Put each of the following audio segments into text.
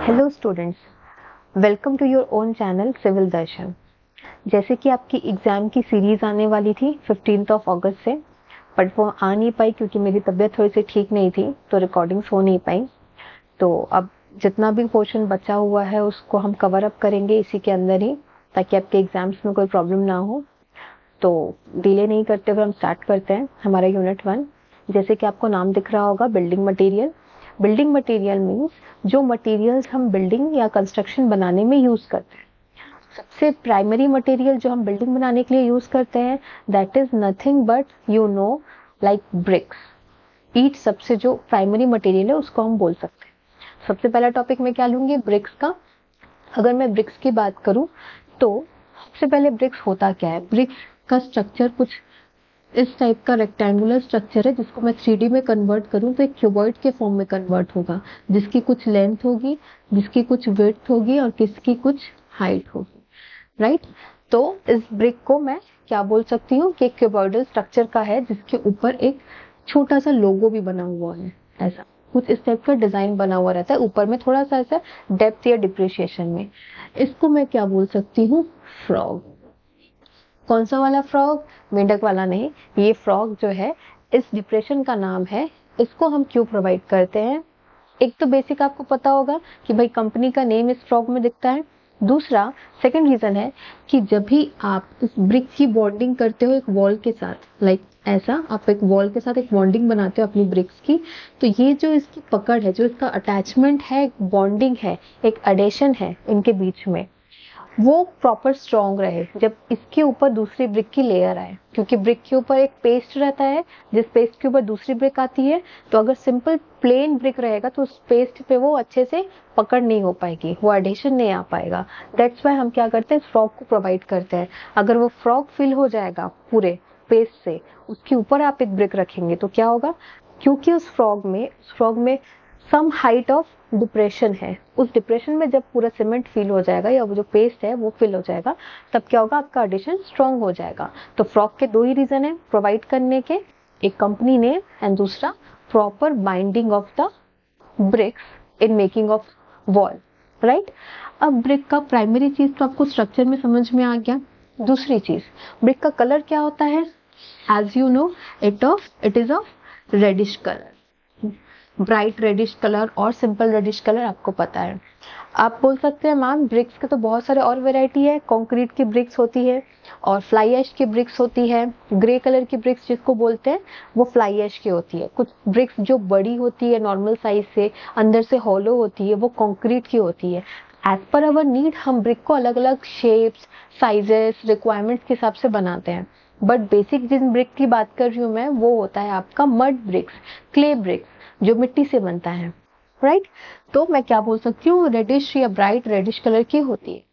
Hello students, welcome to your own channel civil Darshan. जैसे कि आपकी एग्ज़ाम की सीरीज़ आने वाली थी 15 अगस्त से, बट वो आ नहीं पाई क्योंकि मेरी तबीयत थोड़ी सी ठीक नहीं थी, तो रिकॉर्डिंग्स हो नहीं पाई। तो अब जितना भी पोर्शन बचा हुआ है उसको हम कवर अप करेंगे इसी के अंदर ही, ताकि आपके एग्ज़ाम्स में कोई प्रॉब्लम ना हो। तो डिले नहीं करते हुए हम स्टार्ट करते हैं हमारा यूनिट 1। जैसे कि आपको नाम दिख रहा होगा, building material. Building material means जो मटेरियल्स हम बिल्डिंग या कंस्ट्रक्शन बनाने में यूज करते हैं। सबसे प्राइमरी मटेरियल जो हम बिल्डिंग बनाने के लिए यूज करते हैं, that is nothing but like bricks. ईट सबसे जो प्राइमरी मटेरियल है उसको हम बोल सकते हैं। सबसे पहला टॉपिक मैं क्या लूंगी, ब्रिक्स का। अगर मैं ब्रिक्स की बात करूं तो सबसे पहले ब्रिक्स होता क्या है। ब्रिक्स का स्ट्रक्चर कुछ इस टाइप का रेक्टेंगुलर स्ट्रक्चर है, जिसको मैं 3D में कन्वर्ट करूं तो एक क्यूबॉइड के फॉर्म में कन्वर्ट होगा, जिसकी कुछ लेंथ होगी, जिसकी कुछ विड्थ होगी और किसकी कुछ हाइट होगी, राइट। तो इस ब्रिक को मैं क्या बोल सकती हूँ कि एक क्यूबॉइडल स्ट्रक्चर का है, जिसके ऊपर एक छोटा सा लोगो भी बना हुआ है। ऐसा कुछ इस टाइप का डिजाइन बना हुआ रहता है ऊपर में, थोड़ा सा ऐसा डेप्थ या डिप्रिशिएशन में। इसको मैं क्या बोल सकती हूँ, फ्रॉग। कौन सा वाला फ्रॉग, मेंढक वाला नहीं। ये फ्रॉग जो है इस डिप्रेशन का नाम है। इसको हम क्यों प्रोवाइड करते हैं, एक तो बेसिक आपको पता होगा कि भाई कंपनी का नेम इस फ्रॉग में दिखता है। दूसरा सेकंड रीजन है कि जब भी आप इस ब्रिक की बॉन्डिंग करते हो एक वॉल के साथ, लाइक ऐसा आप एक वॉल के साथ एक बॉन्डिंग बनाते हो अपनी ब्रिक्स की, तो ये जो इसकी पकड़ है, जो इसका अटैचमेंट है, एक बॉन्डिंग है, एक एडेशन है इनके बीच में, वो प्रॉपर स्ट्रॉन्ग रहे जब इसके ऊपर दूसरी ब्रिक की लेयर आए। क्योंकि ब्रिक के ऊपर एक पेस्ट रहता है, जिस पेस्ट के ऊपर दूसरी ब्रिक आती है, तो अगर सिंपल प्लेन ब्रिक रहेगा तो उस पेस्ट पे वो अच्छे से पकड़ नहीं हो पाएगी, वो एडिशन नहीं आ पाएगा। दैट्स वाई हम क्या करते हैं, फ्रॉग को प्रोवाइड करते हैं। अगर वो फ्रॉग फिल हो जाएगा पूरे पेस्ट से, उसके ऊपर आप एक ब्रिक रखेंगे तो क्या होगा, क्योंकि उस फ्रॉग में सम हाइट ऑफ डिप्रेशन है, उस डिप्रेशन में जब पूरा सीमेंट फिल हो जाएगा या वो जो पेस्ट है वो फिल हो जाएगा, तब क्या होगा, आपका एडिशन स्ट्रॉन्ग हो जाएगा। तो फ्रॉग के दो ही रीजन है प्रोवाइड करने के, एक कंपनी नेम एंड दूसरा proper binding of the BRICS in making of wall, right. अब ब्रिक का प्राइमरी चीज तो आपको स्ट्रक्चर में समझ में आ गया। दूसरी चीज, ब्रिक का कलर क्या होता है, as you know it is of reddish colour. Bright reddish colour और सिंपल रेडिश कलर आपको पता है। आप बोल सकते हैं मैम ब्रिक्स के तो बहुत सारे और वैरायटी है, कंक्रीट की ब्रिक्स होती है और फ्लाई ऐश की ब्रिक्स होती है। ग्रे कलर की ब्रिक्स जिसको बोलते हैं वो फ्लाई ऐश की होती है। कुछ ब्रिक्स जो बड़ी होती है नॉर्मल साइज से, अंदर से हॉलो होती है, वो कंक्रीट की होती है। एज पर अवर नीड हम ब्रिक को अलग अलग शेप्स, साइजेस, रिक्वायरमेंट्स के हिसाब से बनाते हैं। बट बेसिक जिन ब्रिक की बात कर रही हूँ मैं, वो होता है आपका मड ब्रिक्स, क्ले ब्रिक्स, जो मिट्टी से बनता है, राइट। तो मैं क्या बोल सकती हूँ, रेडिश या ब्राइट रेडिश कलर की होती है।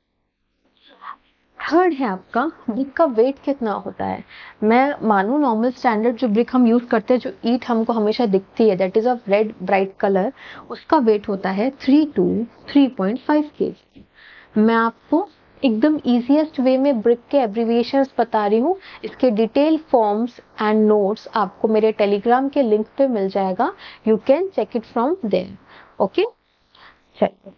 थर्ड है आपका, ब्रिक का वेट कितना होता है। मैं मानू नॉर्मल स्टैंडर्ड जो ब्रिक हम यूज करते हैं, जो ईट हमको हमेशा दिखती है, that is of red bright colour, उसका वेट होता है 3 to 3.5 kg। मैं आपको एकदम इजीएस्ट वे में ब्रिक के एब्रिविएशंस बता रही हूँ। इसके डिटेल फॉर्म्स एंड नोट्स आपको मेरे टेलीग्राम के लिंक पे मिल जाएगा, you can check it from there, okay. चलिए,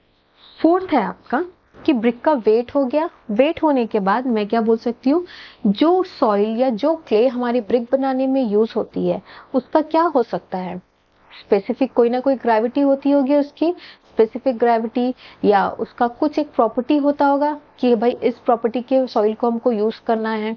फोर्थ है आपका कि ब्रिक का वेट हो गया। वेट होने के बाद मैं क्या बोल सकती हूँ, जो सॉइल या जो क्ले हमारी ब्रिक बनाने में यूज होती है, उसका क्या हो सकता है, स्पेसिफिक कोई ना कोई ग्रेविटी होती होगी उसकी, स्पेसिफिक ग्रेविटी, या उसका कुछ एक प्रॉपर्टी होता होगा कि भाई इस प्रॉपर्टी के सॉइल को हमको यूज करना है।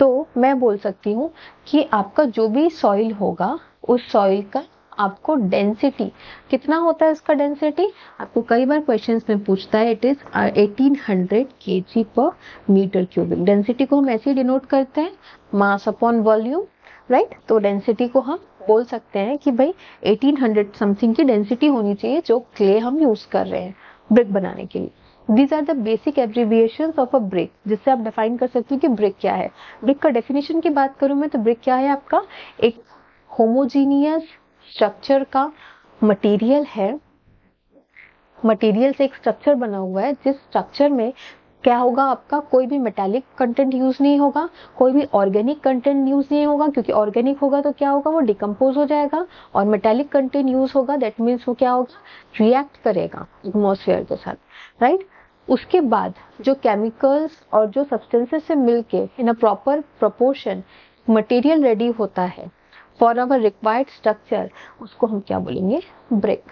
तो मैं बोल सकती हूँ कि आपका जो भी सॉइल होगा, उस सॉइल का आपको डेंसिटी कितना होता है, उसका डेंसिटी आपको कई बार क्वेश्चंस में पूछता है, इट इज 1800 kg पर मीटर क्यूबिक। डेंसिटी को हम ऐसे डिनोट करते हैं, मास अपॉन वॉल्यूम, राइट। तो डेंसिटी को हम बोल सकते हैं कि भाई 1800 समथिंग की डेंसिटी होनी चाहिए जो क्ले हम यूज कर रहे हैं ब्रिक बनाने के लिए। These are the basic abbreviations of a brick, जिससे आप डिफाइन कर सकते हो कि ब्रिक क्या है। ब्रिक का डेफिनेशन की बात करूं मैं तो ब्रिक क्या है आपका, एक होमोजीनियस स्ट्रक्चर का मटेरियल है। मटेरियल से एक स्ट्रक्चर बना हुआ है, जिस स्ट्रक्चर में क्या होगा आपका, कोई भी मेटालिक कंटेंट यूज नहीं होगा, कोई भी ऑर्गेनिक कंटेंट यूज नहीं होगा, क्योंकि ऑर्गेनिक होगा तो क्या होगा, वो डिकम्पोज हो जाएगा, और मेटालिक कंटेंट यूज होगा, दैट मीन्स वो क्या होगा, रिएक्ट करेगा एटमॉस्फेयर के साथ, राइट। उसके बाद जो केमिकल्स और जो सब्सटेंसेस से मिलके in a proper proportion material ready होता है फॉर अवर रिक्वायर्ड स्ट्रक्चर, उसको हम क्या बोलेंगे, ब्रिक,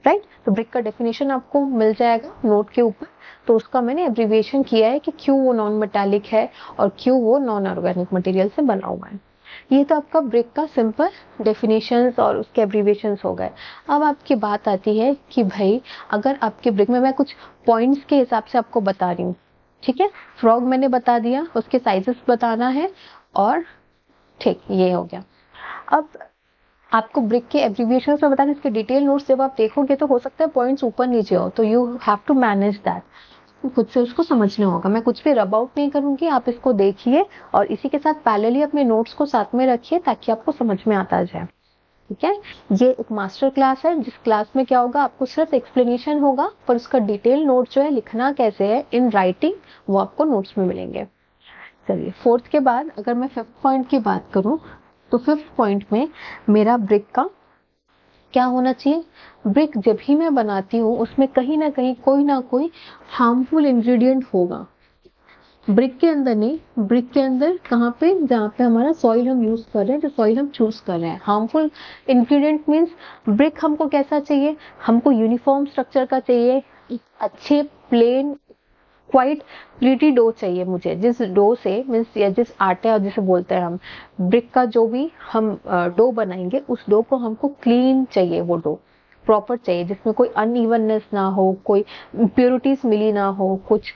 राइट। तो ब्रिक का डेफिनेशन आपको मिल जाएगा नोट के ऊपर। तो उसका मैंने एब्रीविएशन किया है कि क्यों वो नॉन मेटालिक है और क्यों वो नॉन ऑर्गेनिक मटेरियल से बना हुआ है। ये तो आपका ब्रिक का सिंपल डेफिनेशंस और उसके एब्रीविएशंस हो गए। अब आपकी बात आती है कि भाई अगर आपके ब्रिक में, मैं कुछ पॉइंट्स के हिसाब से आपको बता रही हूँ, ठीक है। फ्रॉग मैंने बता दिया, उसके साइजेस बताना है, और ठीक ये हो गया। अब आपको ब्रिक के एब्रीविएशंस में बताना, इसके डिटेल नोट्स जब आप देखोगे तो हो सकता है पॉइंट्स ऊपर नीचे हो, तो you have to manage that, खुद से उसको समझना होगा। मैं कुछ भी रब आउट नहीं करूंगी, आप इसको देखिए और इसी के साथ पैरेलली अपने नोट्स को साथ में रखिए ताकि आपको समझ में आता जाए, ठीक है। ये एक मास्टर क्लास है, जिस क्लास में क्या होगा, आपको सिर्फ एक्सप्लेनेशन होगा, पर उसका डिटेल नोट जो है, लिखना कैसे है इन राइटिंग, वो आपको नोट्स में मिलेंगे। चलिए, फोर्थ के बाद अगर मैं फिफ्थ पॉइंट की बात करूं, तो फिफ्थ पॉइंट में मेरा ब्रिक का क्या होना चाहिए, ब्रिक जब भी मैं बनाती हूँ उसमें कहीं ना कोई हार्मफुल इंग्रेडिएंट होगा। ब्रिक के अंदर नहीं, ब्रिक के अंदर कहाँ पे, जहाँ पे हमारा सॉइल हम यूज कर रहे हैं, जो सॉइल हम चूज कर रहे हैं। हार्मफुल इंग्रेडिएंट मीन्स ब्रिक हमको कैसा चाहिए, हमको यूनिफॉर्म स्ट्रक्चर का चाहिए, अच्छे प्लेन क्वाइट प्लीटी डो चाहिए मुझे, जिस डो से मीन्स या जिस आटे और जिसे बोलते हैं हम ब्रिक का जो भी हम डो बनाएंगे, उस डो को हमको क्लीन चाहिए, वो डो प्रॉपर चाहिए, जिसमें कोई अनइवननेस ना हो, कोई इम्प्योरिटीज मिली ना हो, कुछ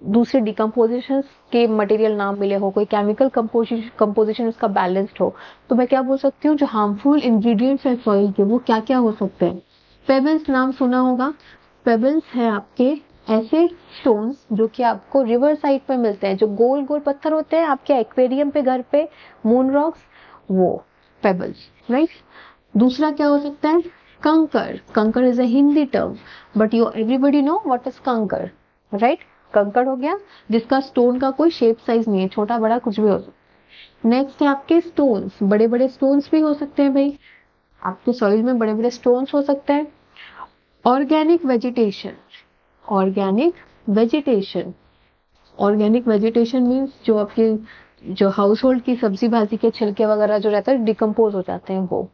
दूसरे डिकम्पोजिशन के मटेरियल ना मिले हो, कोई केमिकल कंपोजिशन उसका बैलेंस्ड हो। तो मैं क्या बोल सकती हूँ, जो हार्मफुल इंग्रेडिएंट्स है सॉइल के, वो क्या क्या हो सकते हैं। पेबल्स नाम सुना होगा, पेबल्स है आपके ऐसे स्टोन्स जो कि आपको रिवर साइड पे मिलते हैं, जो गोल गोल पत्थर होते हैं आपके एक्वेरियम पे, घर पे, मून रॉक्स, वो पेबल्स, राइट। दूसरा क्या हो सकता है, कंकर। कंकर is a Hindi term, but you everybody know what is कंकर, राइट। कंकर हो गया जिसका स्टोन का कोई शेप साइज नहीं है, छोटा बड़ा कुछ भी हो सकता है। नेक्स्ट है आपके स्टोन्स, बड़े बड़े स्टोन्स भी हो सकते हैं भाई, आपके सॉइल में बड़े बड़े स्टोन्स हो सकते हैं। Organic vegetation, organic vegetation, organic vegetation means जो आपके जो हाउस होल्ड की सब्जी भाजी के छिलके वगैरह जो रहता है डिकम्पोज हो जाते हैं वो।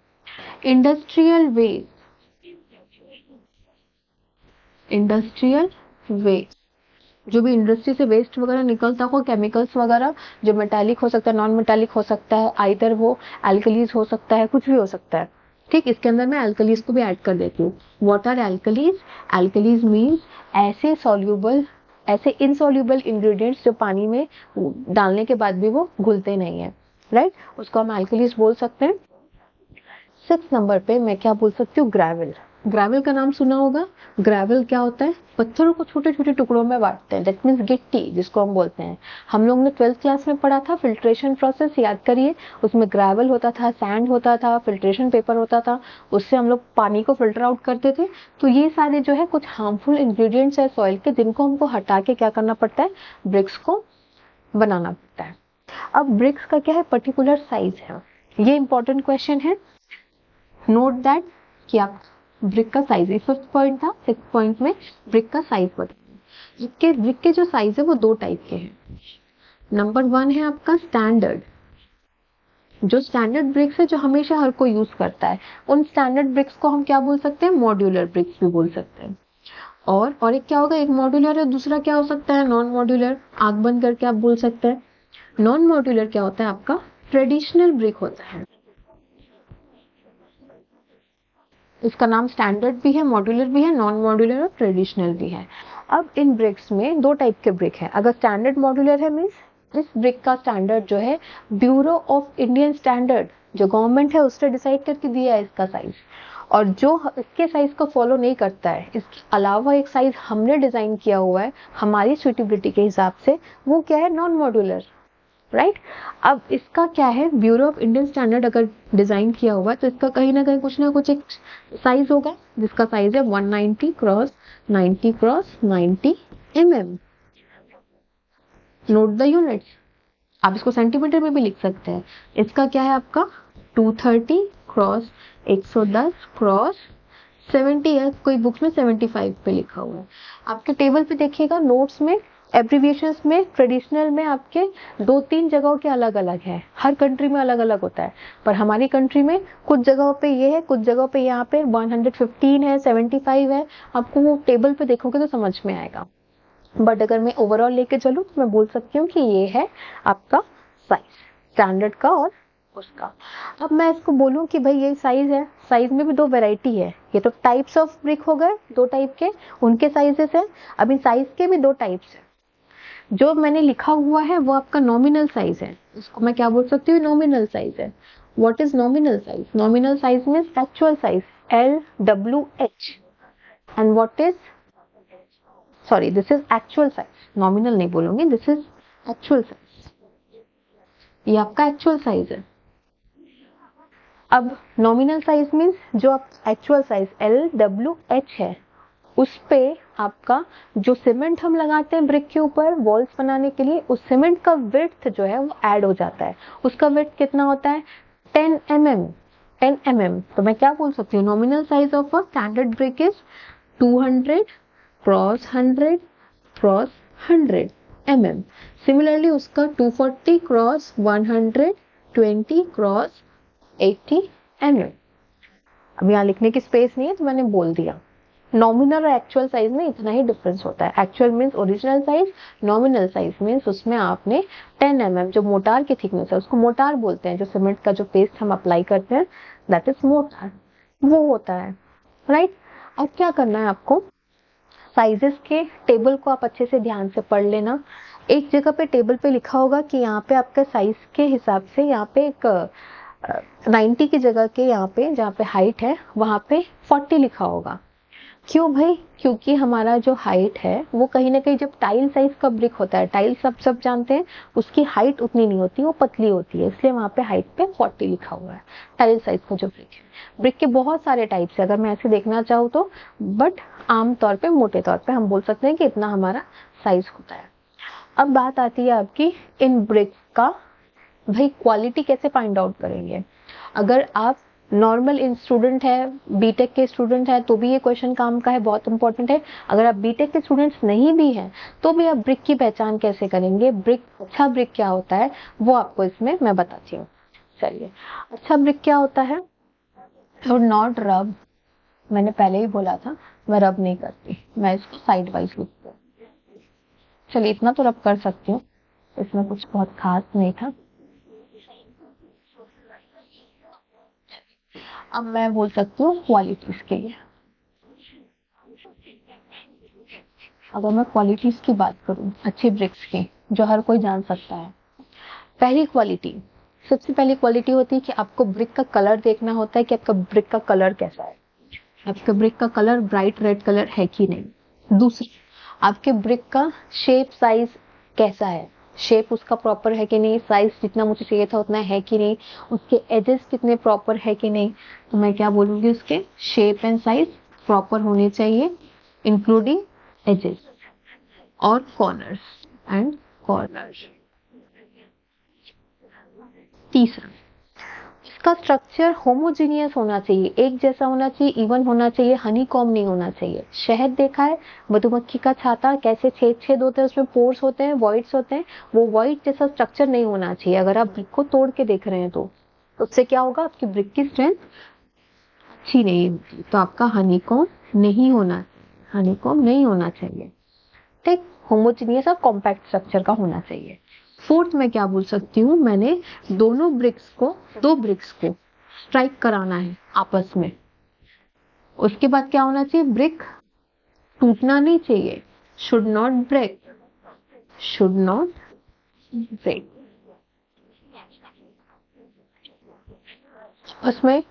इंडस्ट्रियल वेस्ट, इंडस्ट्रियल वेस्ट, जो भी इंडस्ट्री से वेस्ट वगैरह निकलता हो, केमिकल्स वगैरह, जो मेटालिक हो सकता है, नॉन मेटालिक हो सकता है, आइदर वो एल्कलीज हो सकता है, कुछ भी हो सकता है, ठीक। इसके अंदर मैं एल्कलीज को भी ऐड कर देती हूँ। What are alkalis, alkalis means ऐसे सॉल्यूबल, ऐसे इनसॉल्यूबल इंग्रेडिएंट्स जो पानी में डालने के बाद भी वो घुलते नहीं है, राइट, उसको हम एल्कलीज बोल सकते हैं। 6 नंबर पे मैं क्या बोल सकती हूँ, ग्रेवल। ग्रेवल का नाम सुना होगा। ग्रेवल क्या होता है, पत्थरों को छोटे छोटे टुकड़ों में बांटते हैं, दैट मीन्स गिट्टी जिसको हम बोलते हैं। हम लोग ने 12th क्लास में पढ़ा था फिल्ट्रेशन प्रोसेस, याद करिए, उसमें ग्रेवल होता था, सैंड होता था, फिल्ट्रेशन पेपर होता था, उससे हम लोग पानी को फिल्टर आउट करते थे। तो ये सारे जो है कुछ हार्मफुल इंग्रेडिएंट्स है सॉइल के, जिनको हमको हटा के क्या करना पड़ता है, ब्रिक्स को बनाना पड़ता है। अब ब्रिक्स का क्या है, पर्टिकुलर साइज है, ये इंपॉर्टेंट क्वेश्चन है, नोट दैट कि आप ब्रिक का साइज, फिफ्थ पॉइंट था, 6th पॉइंट में ब्रिक का साइज बताइए। ब्रिक के जो साइज है वो 2 टाइप के हैं। नंबर 1 है आपका स्टैंडर्ड, जो स्टैंडर्ड ब्रिक्स है जो हमेशा हर कोई यूज करता है, उन स्टैंडर्ड ब्रिक्स को हम क्या बोल सकते हैं, मॉड्यूलर ब्रिक्स भी बोल सकते हैं। और एक क्या होगा, एक मॉड्यूलर है, दूसरा क्या हो सकता है, नॉन मॉड्यूलर, आंख बंद करके आप बोल सकते हैं। नॉन मॉड्यूलर क्या होता है आपका, ट्रेडिशनल ब्रिक होता है, इसका नाम स्टैंडर्ड भी है, मॉड्यूलर भी है, नॉन मॉड्यूलर और ट्रेडिशनल भी है। अब इन ब्रिक्स में 2 टाइप के ब्रिक है। अगर स्टैंडर्ड मॉड्यूलर है मीन्स इस ब्रिक का स्टैंडर्ड जो है ब्यूरो ऑफ इंडियन स्टैंडर्ड, जो गवर्नमेंट है उसने डिसाइड करके दिया है इसका साइज, और जो इसके साइज को फॉलो नहीं करता है, इसके अलावा एक साइज हमने डिजाइन किया हुआ है हमारी सुटेबिलिटी के हिसाब से, वो क्या है, नॉन मॉड्यूलर, राइट। अब इसका क्या है, ब्यूरो ऑफ इंडियन स्टैंडर्ड अगर डिजाइन किया हुआ है तो इसका कहीं ना कहीं कुछ ना कुछ एक साइज होगा, जिसका साइज है 190 cross 90 cross 90 mm, note the units. आप इसको सेंटीमीटर में भी लिख सकते हैं। इसका क्या है आपका 230 क्रॉस 110 क्रॉस 70 है, कोई बुक में 75 पे लिखा हुआ है। आपके टेबल पे देखिएगा, नोट्स में एब्रीविएशंस में ट्रेडिशनल में आपके 2-3 जगहों के अलग अलग है, हर कंट्री में अलग अलग होता है, पर हमारी कंट्री में कुछ जगहों पे ये है, कुछ जगहों पे यहाँ पे 115 है, 75 है। आपको वो टेबल पे देखोगे तो समझ में आएगा, बट अगर मैं ओवरऑल लेके चलूँ तो मैं बोल सकती हूँ कि ये है आपका साइज स्टैंडर्ड का और उसका। अब मैं इसको बोलूँ कि भाई ये साइज है, साइज में भी 2 वैरायटी है। ये तो टाइप्स ऑफ ब्रिक हो गए, 2 टाइप के, उनके साइजेस है। अब इन साइज के भी 2 टाइप्स है। जो मैंने लिखा हुआ है वो आपका नॉमिनल साइज है, इसको मैं क्या बोल सकती हूँ, नॉमिनल साइज है। What is nominal size? Nominal size means actual size, LWH। And what is, sorry, this is actual size, nominal नहीं बोलूंगी, दिस इज एक्चुअल साइज। ये आपका एक्चुअल साइज है। अब नॉमिनल साइज मीन्स जो आप एक्चुअल साइज LWH है, उस पे आपका जो सीमेंट हम लगाते हैं ब्रिक के ऊपर वॉल्स बनाने के लिए, उस सीमेंट का विड्थ जो है वो ऐड हो जाता है। उसका विड्थ कितना होता है? 10 mm। 10 mm। तो मैं क्या बोल सकती हूँ, nominal size of a standard brick is 200 cross 100 cross 100 mm। Similarly उसका 240 क्रॉस 120 क्रॉस 80 mm। अब यहाँ लिखने की स्पेस नहीं है तो मैंने बोल दिया। नॉमिनल और एक्चुअल साइज में इतना ही डिफरेंस होता है। Actual means original size, nominal size means उसमें आपने 10 mm जो मोटार की थिकनेस है, उसको मोटार बोलते हैं। जो सीमेंट का जो पेस्ट हम अप्लाई करते हैं दैट इज मोटार, वो होता है, राइट। अब क्या करना है आपको, साइजेस के टेबल को आप अच्छे से ध्यान से पढ़ लेना। एक जगह पे टेबल पे लिखा होगा कि यहाँ पे आपका साइज के हिसाब से यहाँ पे एक 90 की जगह के यहाँ पे जहाँ पे हाइट है वहाँ पे 40 लिखा होगा। क्यों भाई? क्योंकि हमारा जो हाइट है वो कहीं ना कहीं, जब टाइल साइज का ब्रिक होता है, टाइल सब जानते हैं, उसकी हाइट उतनी नहीं होती, वो पतली होती है, इसलिए वहाँ पे हाइट पे 40 लिखा हुआ है टाइल साइज का जो ब्रिक है। ब्रिक के बहुत सारे टाइप्स है अगर मैं ऐसे देखना चाहूँ तो, बट आम तौर पे मोटे तौर पे हम बोल सकते हैं कि इतना हमारा साइज होता है। अब बात आती है आपकी इन ब्रिक का, भाई क्वालिटी कैसे फाइंड आउट करेंगे। अगर आप नॉर्मल इन स्टूडेंट है, बीटेक के स्टूडेंट है, तो भी ये क्वेश्चन काम का है, बहुत इंपॉर्टेंट है। अगर आप बीटेक के स्टूडेंट्स नहीं भी हैं तो भी आप ब्रिक की पहचान कैसे करेंगे, ब्रिक, अच्छा ब्रिक क्या होता है वो आपको इसमें मैं बताती हूँ। चलिए, अच्छा ब्रिक क्या होता है, और नॉट रब, मैंने पहले ही बोला था मैं रब नहीं करती, मैं इसको साइड वाइज लिखती हूँ। चलिए, इतना तो रब कर सकती हूँ, इसमें कुछ बहुत खास नहीं था। अब मैं बोल सकती हूँ क्वालिटीज के लिए। अगर मैं क्वालिटीज की बात करूँ अच्छे ब्रिक्स की, जो हर कोई जान सकता है, पहली क्वालिटी, सबसे पहली क्वालिटी होती है कि आपको ब्रिक का कलर देखना होता है कि आपका ब्रिक का कलर कैसा है, आपके ब्रिक का कलर ब्राइट रेड कलर है कि नहीं। दूसरी, आपके ब्रिक का शेप साइज कैसा है, शेप उसका प्रॉपर है कि नहीं, साइज जितना मुझे चाहिए था उतना है कि नहीं, उसके एजेस कितने प्रॉपर है कि नहीं। तो मैं क्या बोलूंगी, उसके शेप एंड साइज प्रॉपर होने चाहिए, इंक्लूडिंग एजेस और कॉर्नर्स एंड कॉर्नर्स। तीसरा, इसका स्ट्रक्चर होमोजीनियस होना चाहिए, एक जैसा होना चाहिए, इवन होना चाहिए, हनीकॉम्ब नहीं होना चाहिए। शहद देखा है, मधुमक्खी का छाता कैसे छेद छेद होते हैं, उसमें पोर्स होते हैं, वॉइड्स होते हैं, वो वॉइड जैसा स्ट्रक्चर नहीं होना चाहिए। अगर आप ब्रिक को तोड़ के देख रहे हैं तो उससे क्या होगा, आपकी ब्रिक की स्ट्रेंथ अच्छी नहीं होती। तो आपका हनीकॉम्ब नहीं होना, हनीकॉम्ब नहीं होना चाहिए, ठीक। होमोजीनियस और कॉम्पैक्ट स्ट्रक्चर का होना चाहिए। फोर्थ में क्या बोल सकती हूँ, मैंने दोनों ब्रिक्स को, दो ब्रिक्स को स्ट्राइक कराना है आपस में। उसके बाद क्या होना चाहिए, ब्रिक टूटना नहीं चाहिए, should not break, should not break उसमें।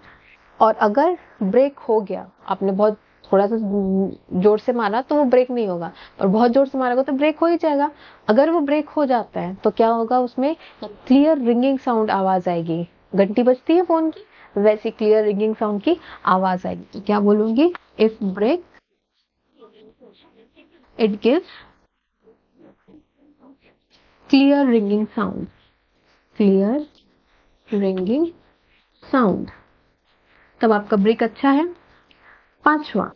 और अगर ब्रेक हो गया, आपने बहुत थोड़ा सा जोर से मारा तो वो ब्रेक नहीं होगा, और बहुत जोर से मारोगे तो ब्रेक हो ही जाएगा। अगर वो ब्रेक हो जाता है तो क्या होगा, उसमें क्लियर रिंगिंग साउंड आवाज आएगी, घंटी बजती है फोन की, वैसी क्लियर रिंगिंग साउंड की आवाज आएगी। तो क्या बोलूंगी, if break it gives clear ringing sound, clear ringing sound, तब आपका ब्रिक अच्छा है। पांचवा,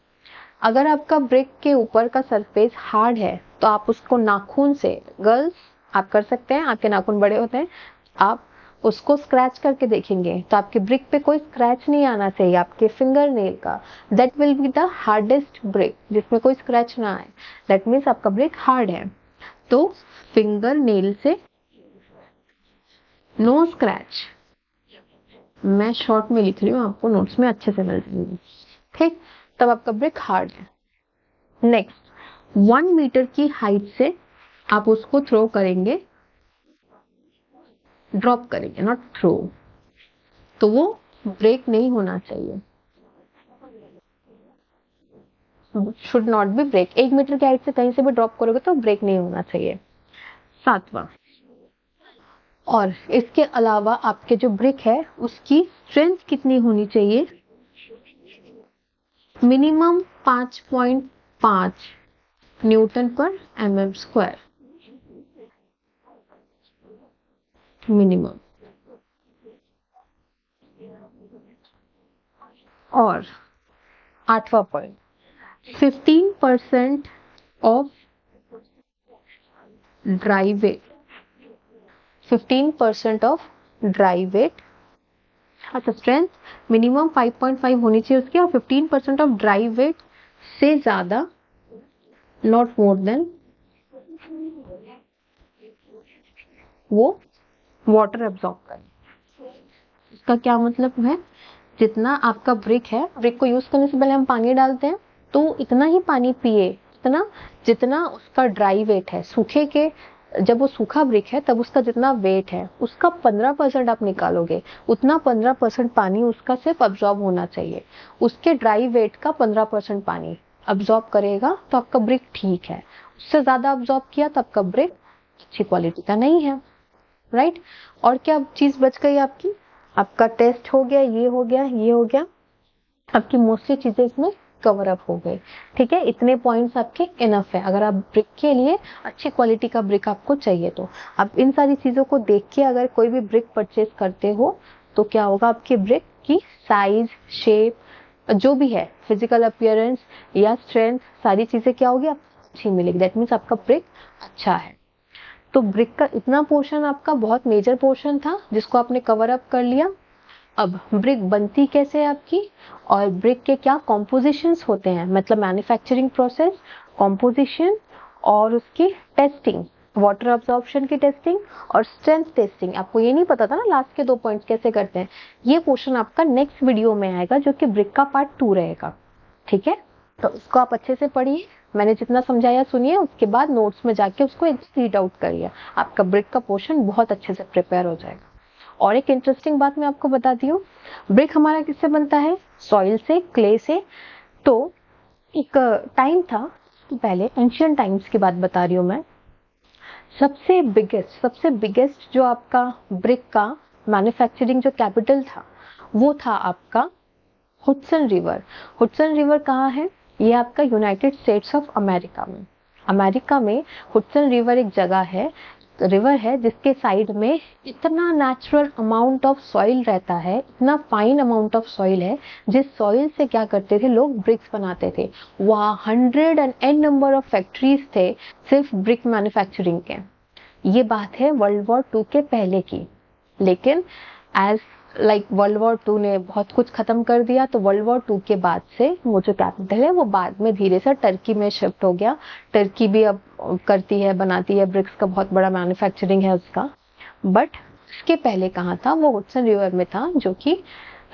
अगर आपका ब्रिक के ऊपर का सरफेस हार्ड है तो आप उसको नाखून से, गर्ल्स आप कर सकते हैं, आपके नाखून बड़े होते हैं, आप उसको स्क्रैच करके देखेंगे तो आपके ब्रिक पे कोई स्क्रैच नहीं आना चाहिए, आपके फिंगर नेल का। That will be the hardest brick, जिसमें कोई स्क्रैच ना आए, दैट मीन्स आपका ब्रिक हार्ड है। तो फिंगर नेल से नो स्क्रैच, मैं शॉर्ट में लिख रही हूँ, आपको नोट्स में अच्छे से मिल जाएंगे, ठीक, तब आपका ब्रिक हार्ड है। नेक्स्ट, 1 मीटर की हाइट से आप उसको थ्रो करेंगे, ड्रॉप करेंगे, नॉट थ्रो, तो वो ब्रेक नहीं होना चाहिए, should not be break. 1 metre की हाइट से कहीं से भी ड्रॉप करोगे तो ब्रेक नहीं होना चाहिए। सातवां, और इसके अलावा आपके जो ब्रिक है उसकी स्ट्रेंथ कितनी होनी चाहिए, मिनिमम 5.5 न्यूटन पर mm स्क्वायर, मिनिमम। और 8वां point, 15% of dry weight, 15% of dry weight, अच्छा स्ट्रेंथ मिनिमम 5.5 होनी चाहिए उसकी, और 15% ऑफ ड्राई वेट से ज्यादा, नॉट मोर देन, वो वाटर एब्जॉर्ब करे। इसका क्या मतलब है, जितना आपका ब्रिक है, ब्रिक को यूज करने से पहले हम पानी डालते हैं तो इतना ही पानी पिए, इतना जितना उसका ड्राई वेट है, सूखे के, जब वो सूखा ब्रिक है तब उसका जितना वेट है उसका 15% आप निकालोगे, उतना 15% पानी उसका सिर्फ अब्जॉर्ब होना चाहिए, उसके ड्राई वेट का 15% पानी अब्जॉर्ब करेगा तो आपका ब्रिक ठीक है। उससे ज्यादा अब्जॉर्ब किया तो आपका ब्रिक अच्छी क्वालिटी का नहीं है, राइट। और क्या चीज बच गई आपकी, आपका टेस्ट हो गया, ये हो गया, ये हो गया, आपकी मोस्टली चीजें इसमें कवर अप हो गई, ठीक है। इतने पॉइंट्स आपके इनफ है अगर आप ब्रिक के लिए अच्छी क्वालिटी का ब्रिक आपको चाहिए तो। आप इन सारी चीजों को देख के अगर कोई भी ब्रिक परचेज करते हो तो क्या होगा, आपके ब्रिक की साइज, शेप, जो भी है, फिजिकल अपीयरेंस या स्ट्रेंथ, सारी चीजें क्या होगी, आपको अच्छी मिलेगी, दैट मीन्स आपका ब्रिक अच्छा है। तो ब्रिक का इतना पोर्शन आपका बहुत मेजर पोर्शन था जिसको आपने कवर अप कर लिया। अब ब्रिक बनती कैसे है आपकी, और ब्रिक के क्या कॉम्पोजिशंस होते हैं, मतलब मैन्युफैक्चरिंग प्रोसेस, कॉम्पोजिशन और उसकी टेस्टिंग, वाटर अब्जॉर्प्शन की टेस्टिंग और स्ट्रेंथ टेस्टिंग। आपको ये नहीं पता था ना लास्ट के 2 पॉइंट्स कैसे करते हैं, ये पोर्शन आपका नेक्स्ट वीडियो में आएगा जो कि ब्रिक का पार्ट 2 रहेगा, ठीक है। तो इसको आप अच्छे से पढ़िए, मैंने जितना समझाया सुनिए, उसके बाद नोट्स में जाके उसको एक रीड आउट करिए, आपका ब्रिक का पोर्शन बहुत अच्छे से प्रिपेयर हो जाएगा। और एक इंटरेस्टिंग बात मैं आपको बताती हूँ, ब्रिक हमारा किससे बनता है, सॉइल से, क्ले से। तो एक टाइम था पहले, एंशियंट टाइम्स की बात बता रही हूँ मैं, सबसे बिगेस्ट जो आपका ब्रिक का मैन्युफैक्चरिंग जो कैपिटल था वो था आपका हुडसन रिवर। हुडसन रिवर कहाँ है, ये आपका यूनाइटेड स्टेट्स ऑफ अमेरिका में, अमेरिका में हुडसन रिवर एक जगह है, रिवर है जिसके साइड में इतना नेचुरल अमाउंट ऑफ सॉइल रहता है, इतना फाइन अमाउंट ऑफ सॉइल है, जिस सॉइल से क्या करते थे लोग, ब्रिक्स बनाते थे। वहाँ 100 नंबर ऑफ फैक्ट्रीज थे सिर्फ ब्रिक मैन्युफैक्चरिंग के। ये बात है वर्ल्ड वॉर 2 के पहले की, लेकिन एज वर्ल्ड वॉर 2 ने बहुत कुछ खत्म कर दिया, तो वर्ल्ड वॉर 2 के बाद से वो जो कैपिटल है वो बाद में धीरे से टर्की में शिफ्ट हो गया। टर्की भी अब करती है, बनाती है, ब्रिक्स का बहुत बड़ा मैन्युफैक्चरिंग है उसका। बट इसके पहले कहाँ था, वो हुडसन रिवर में था, जो कि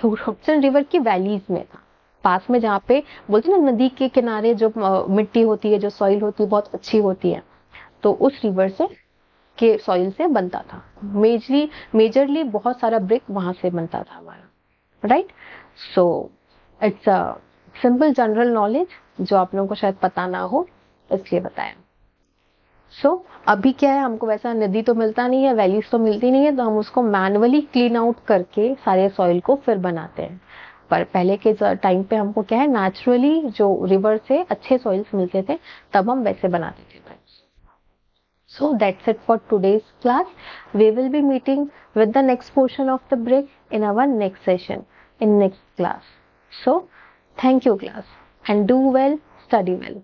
हुडसन रिवर की वैलीज में था, पास में, जहाँ पे बोलते हैं ना नदी के किनारे जो मिट्टी होती है, जो सॉइल होती है बहुत अच्छी होती है, तो उस रिवर से के सॉइल से बनता था। मेजरली बहुत सारा ब्रिक वहां से बनता था हमारा, right. So it's a simple general knowledge जो आप लोगों को शायद पता ना हो, इसलिए बताया। सो अभी क्या है, हमको वैसा नदी तो मिलता नहीं है, वैलीज तो मिलती नहीं है, तो हम उसको मैनुअली क्लीन आउट करके सारे सॉइल को फिर बनाते हैं। पर पहले के टाइम पे हमको क्या है, नेचुरली जो रिवर से अच्छे सॉइल्स मिलते थे तब हम वैसे बनाते थे। So that's it for today's class. We will be meeting with the next portion of the brick in our next session, in next class. So thank you class, and do well, study well.